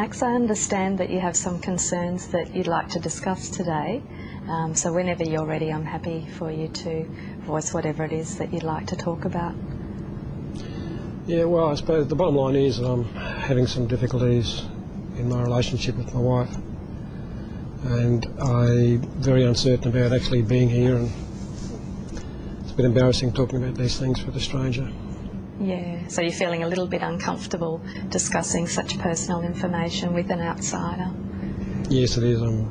Max, I understand that you have some concerns that you'd like to discuss today. So whenever you're ready, I'm happy for you to voice whatever it is that you'd like to talk about. Yeah, well, I suppose the bottom line is that I'm having some difficulties in my relationship with my wife, and I'm very uncertain about actually being here, and it's a bit embarrassing talking about these things with a stranger. Yeah, so you're feeling a little bit uncomfortable discussing such personal information with an outsider? Yes, it is. I'm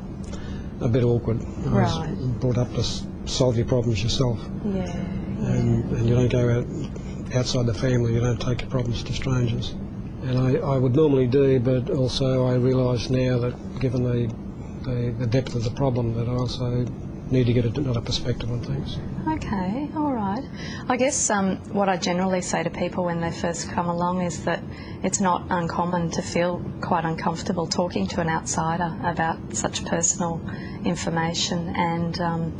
a bit awkward. I was brought up to solve your problems yourself. Yeah. And you don't go outside the family, you don't take your problems to strangers. And I would normally do, but also I realise now that given the depth of the problem, that I also need to get another perspective on things. Okay, all right. I guess what I generally say to people when they first come along is that it's not uncommon to feel quite uncomfortable talking to an outsider about such personal information, and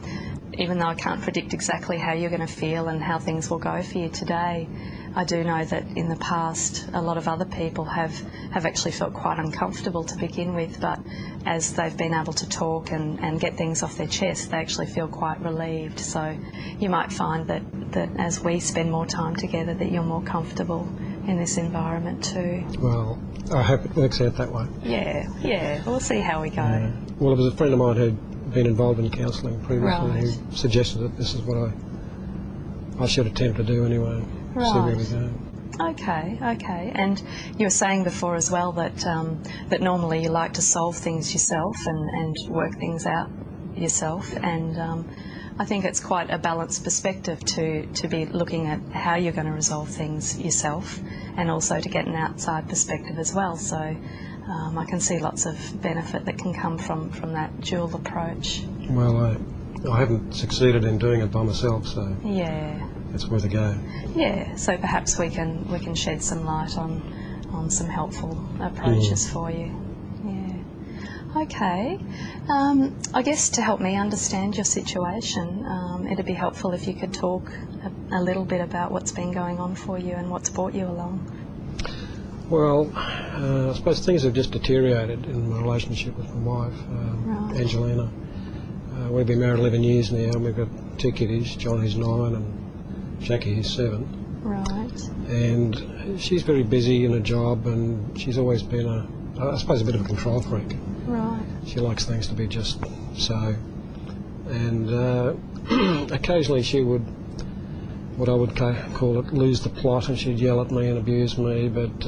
even though I can't predict exactly how you're going to feel and how things will go for you today, I do know that in the past a lot of other people have actually felt quite uncomfortable to begin with, but as they've been able to talk and get things off their chest, they actually feel quite relieved. So you might find that as we spend more time together, that you're more comfortable in this environment too. Well, I hope it works out that way. Yeah, we'll see how we go. Yeah. Well, it was a friend of mine who'd been involved in counselling previously who suggested that this is what I should attempt to do anyway. Right. See where we go. Okay. And you were saying before as well that that normally you like to solve things yourself and work things out yourself, and I think it's quite a balanced perspective to be looking at how you're going to resolve things yourself, and also to get an outside perspective as well. So I can see lots of benefit that can come from that dual approach. Well, I haven't succeeded in doing it by myself, so yeah, it's worth a go. Yeah, so perhaps we can shed some light on some helpful approaches for you. Yeah. Okay. I guess to help me understand your situation, it'd be helpful if you could talk a little bit about what's been going on for you and what's brought you along. Well, I suppose things have just deteriorated in my relationship with my wife, Angelina. We've been married 11 years now, and we've got two kiddies, John who's 9 and Jackie who's 7. Right. And she's very busy in her job, and she's always been I suppose a bit of a control freak. Right. She likes things to be just so. And occasionally she would, what I would call it, lose the plot, and she'd yell at me and abuse me, but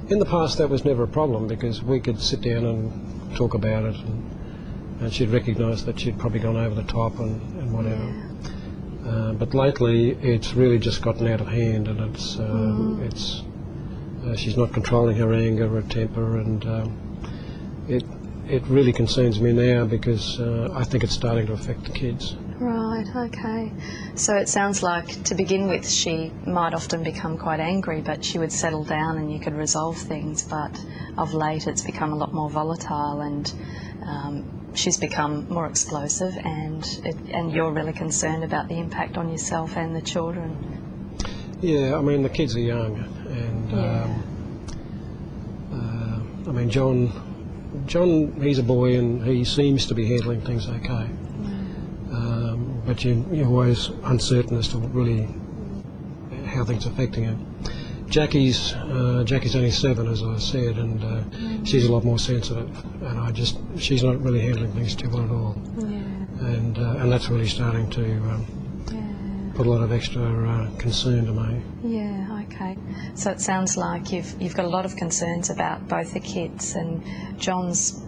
in the past that was never a problem because we could sit down and talk about it, and she'd recognise that she'd probably gone over the top and whatever. Yeah. But lately it's really just gotten out of hand, and she's not controlling her anger or her temper, and it really concerns me now because I think it's starting to affect the kids. Right, okay. So it sounds like to begin with she might often become quite angry, but she would settle down and you could resolve things, but of late it's become a lot more volatile, and she's become more explosive, and you're really concerned about the impact on yourself and the children. Yeah, I mean the kids are young, and I mean John, he's a boy and he seems to be handling things okay, but you're always uncertain as to really how things are affecting him. Jackie's only 7, as I said, and she's a lot more sensitive, and she's not really handling things too well at all. Yeah. And that's really starting to put a lot of extra concern to me. Yeah, okay. So it sounds like you've got a lot of concerns about both the kids, and John's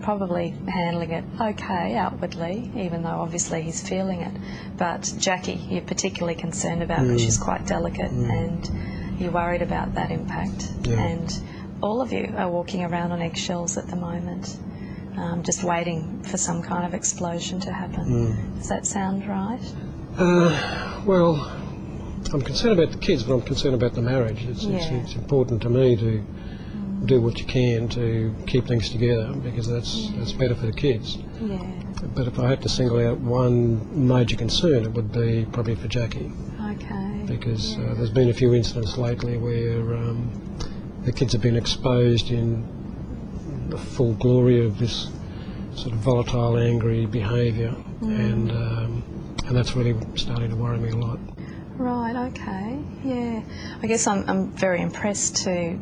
probably handling it okay outwardly, even though obviously he's feeling it. But Jackie, you're particularly concerned about because she's quite delicate, and you're worried about that impact. Yeah. And all of you are walking around on eggshells at the moment, just waiting for some kind of explosion to happen. Does that sound right? Well, I'm concerned about the kids, but I'm concerned about the marriage. It's important to me to do what you can to keep things together, because that's better for the kids. Yeah. But if I had to single out one major concern, it would be probably for Jackie. Okay. Because there's been a few incidents lately where the kids have been exposed in the full glory of this sort of volatile, angry behaviour, and that's really starting to worry me a lot. Right. Okay. Yeah. I guess I'm very impressed to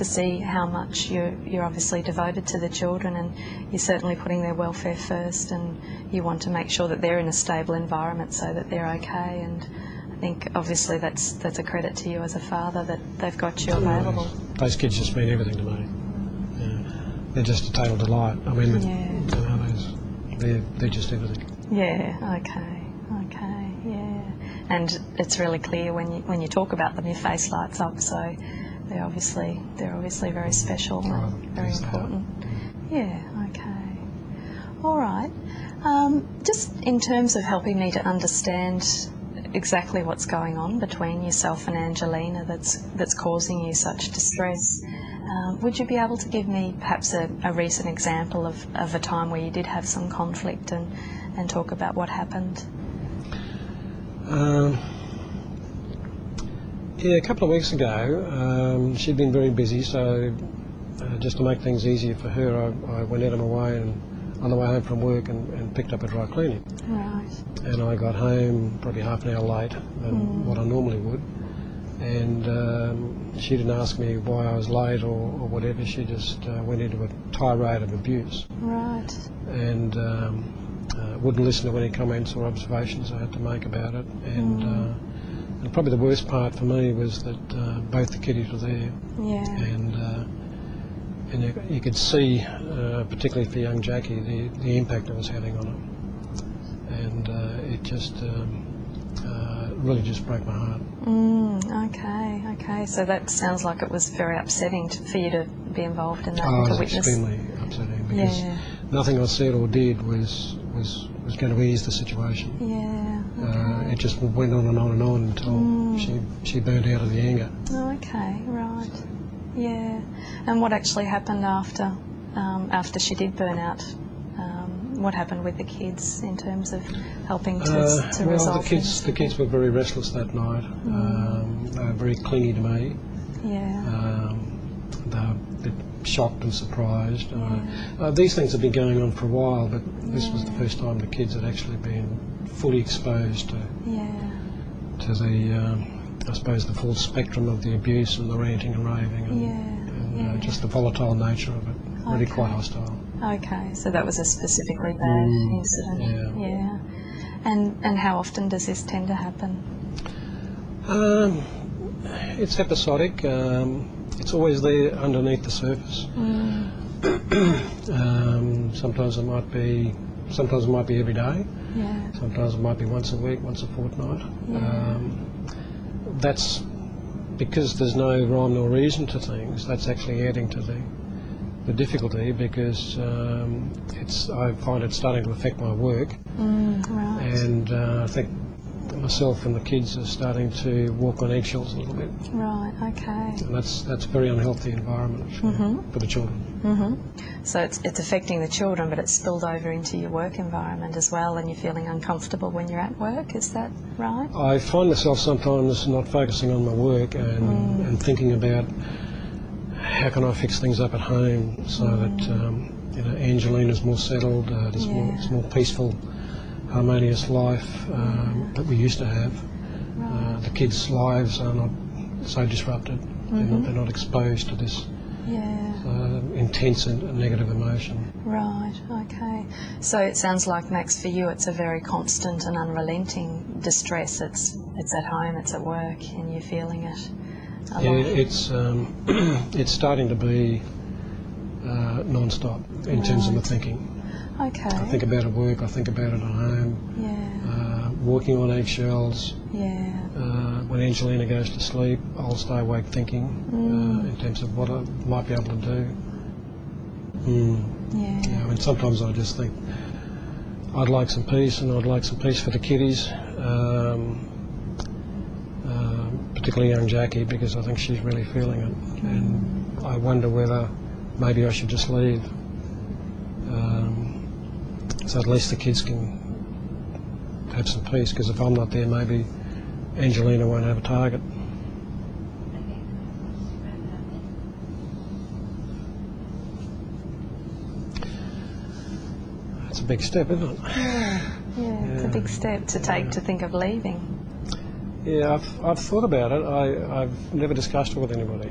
see how much you're obviously devoted to the children, and you're certainly putting their welfare first, and you want to make sure that they're in a stable environment so that they're okay. And I think obviously that's a credit to you as a father that they've got you available. Those kids just mean everything to me. Yeah. They're just a total delight. I mean, they're just everything. Yeah. Okay. Yeah. And it's really clear when you talk about them, your face lights up. So they're obviously very special and very important. Yeah. Okay. All right. Just in terms of helping me to understand exactly what's going on between yourself and Angelina that's causing you such distress, would you be able to give me perhaps a recent example of a time where you did have some conflict and talk about what happened? Yeah, a couple of weeks ago, she'd been very busy, so just to make things easier for her, I went out of my way and on the way home from work and picked up a dry cleaning. Right. And I got home probably half an hour late than what I normally would. And she didn't ask me why I was late or whatever. She just went into a tirade of abuse. Right. And wouldn't listen to any comments or observations I had to make about it. And probably the worst part for me was that both the kiddies were there. Yeah. And you could see, particularly for young Jackie, the impact it was having on her. And it just really just broke my heart. Okay. So that sounds like it was very upsetting for you to be involved in that, Oh, to it was witness. extremely upsetting because nothing I said or did was going to ease the situation. Yeah. Okay. It just went on and on and on until she burned out of the anger. Oh, okay. Right. Yeah. And what actually happened after she did burn out? What happened with the kids in terms of helping to resolve things? The kids were very restless that night. They were very clingy to me. Yeah. They were a bit shocked and surprised. These things have been going on for a while, but this was the first time the kids had actually been fully exposed to the, I suppose, the full spectrum of the abuse and the ranting and raving and just the volatile nature of it. Really quite hostile. Okay, so that was a specifically bad incident. Yeah. And how often does this tend to happen? It's episodic. It's always there underneath the surface. Sometimes it might be every day. Yeah. Sometimes it might be once a week, once a fortnight. Yeah. That's because there's no rhyme nor reason to things. That's actually adding to the difficulty because I find it starting to affect my work. Right. And I think myself and the kids are starting to walk on eggshells a little bit. Right. Okay. And that's a very unhealthy environment for the children. So it's affecting the children, but it's spilled over into your work environment as well, and you're feeling uncomfortable when you're at work. Is that right? I find myself sometimes not focusing on my work and thinking about how can I fix things up at home so that Angelina's more settled, it's more peaceful, harmonious life that we used to have. The kids' lives are not so disrupted. They're not exposed to this intense and negative emotion. Right. Okay. So it sounds like, Max, for you it's a very constant and unrelenting distress. It's at home, it's at work, and you're feeling it a lot. It's starting to be non-stop in terms of my thinking. Okay. I think about it at work, I think about it at home. Yeah. Walking on eggshells. Yeah. When Angelina goes to sleep, I'll stay awake thinking in terms of what I might be able to do. Yeah. And sometimes I just think I'd like some peace, and I'd like some peace for the kiddies, particularly young Jackie, because I think she's really feeling it. And I wonder whether maybe I should just leave, so at least the kids can have some peace, because if I'm not there, maybe Angelina won't have a target. a big step, isn't it? Yeah, it's a big step to take to think of leaving. Yeah, I've thought about it. I've never discussed it with anybody.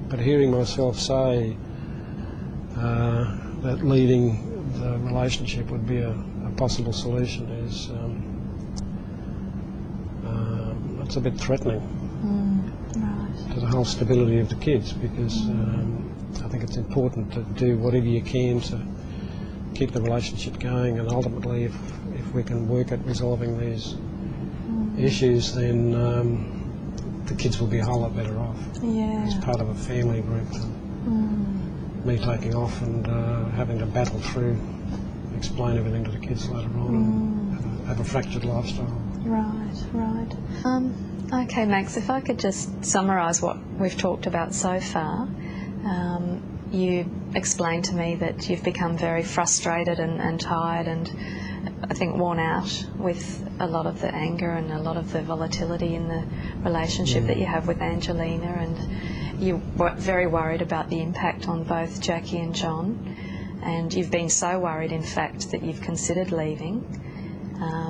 But hearing myself say that leaving the relationship would be a possible solution is it's a bit threatening to the whole stability of the kids, because I think it's important to do whatever you can to keep the relationship going, and ultimately if we can work at resolving these issues, then the kids will be a whole lot better off as part of a family group than me taking off and having to battle through, explain everything to the kids later on, and have a fractured lifestyle. Right. Okay, Max, if I could just summarise what we've talked about so far. You explained to me that you've become very frustrated and tired and I think worn out with a lot of the anger and a lot of the volatility in the relationship that you have with Angelina, and you're very worried about the impact on both Jackie and John, and you've been so worried in fact that you've considered leaving,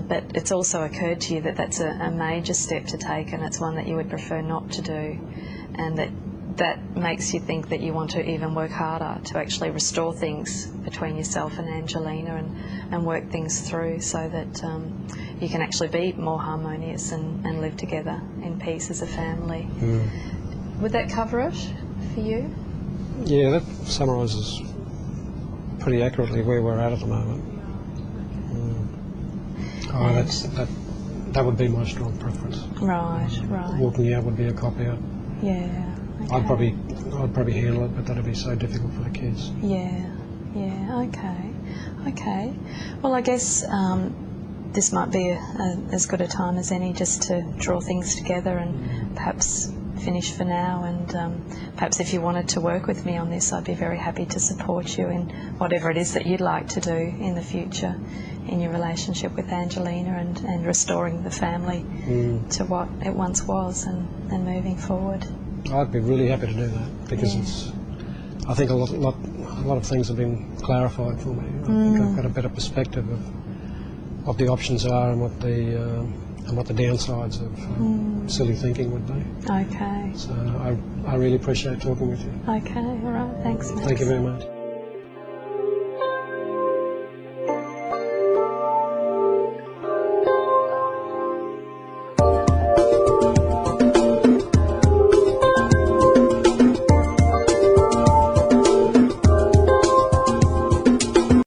but it's also occurred to you that that's a major step to take, and it's one that you would prefer not to do, and that makes you think that you want to even work harder to actually restore things between yourself and Angelina and work things through so that you can actually be more harmonious and live together in peace as a family. Would that cover it for you? Yeah, that summarises pretty accurately where we're at the moment. That would be my strong preference. Right. Walking out would be a cop-out. Yeah. Okay. I'd probably handle it, but that'd be so difficult for the kids. Yeah, okay. Well, I guess this might be as good a time as any just to draw things together and perhaps finish for now, and perhaps if you wanted to work with me on this, I'd be very happy to support you in whatever it is that you'd like to do in the future in your relationship with Angelina and restoring the family to what it once was and moving forward. I'd be really happy to do that, because I think a lot of things have been clarified for me. I think I've got a better perspective of what the options are and what the downsides of silly thinking would be. Okay. So I really appreciate talking with you. Okay, all right. Thanks, Max. Thank you very much.